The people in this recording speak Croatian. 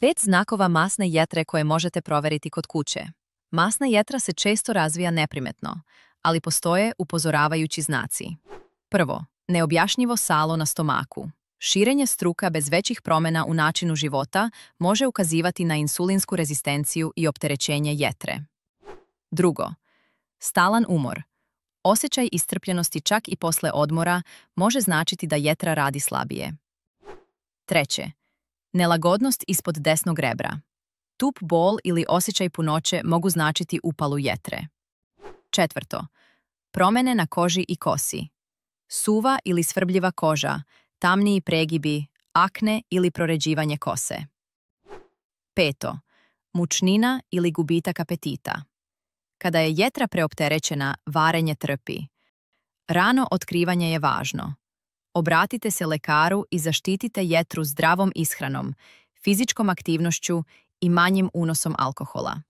5 znakova masne jetre koje možete proveriti kod kuće. Masna jetra se često razvija neprimetno, ali postoje upozoravajući znaci. Prvo, neobjašnjivo salo na stomaku. Širenje struka bez većih promjena u načinu života može ukazivati na insulinsku rezistenciju i opterećenje jetre. Drugo, stalan umor. Osjećaj iscrpljenosti čak i posle odmora može značiti da jetra radi slabije. Treće, nelagodnost ispod desnog rebra. Tup bol ili osjećaj punoće mogu značiti upalu jetre. Četvrto, promjene na koži i kosi. Suva ili svrbljiva koža, tamniji pregibi, akne ili proređivanje kose. Peto, mučnina ili gubitak apetita. Kada je jetra preopterećena, varenje trpi. Rano otkrivanje je važno. Obratite se lekaru i zaštitite jetru zdravom ishranom, fizičkom aktivnošću i manjim unosom alkohola.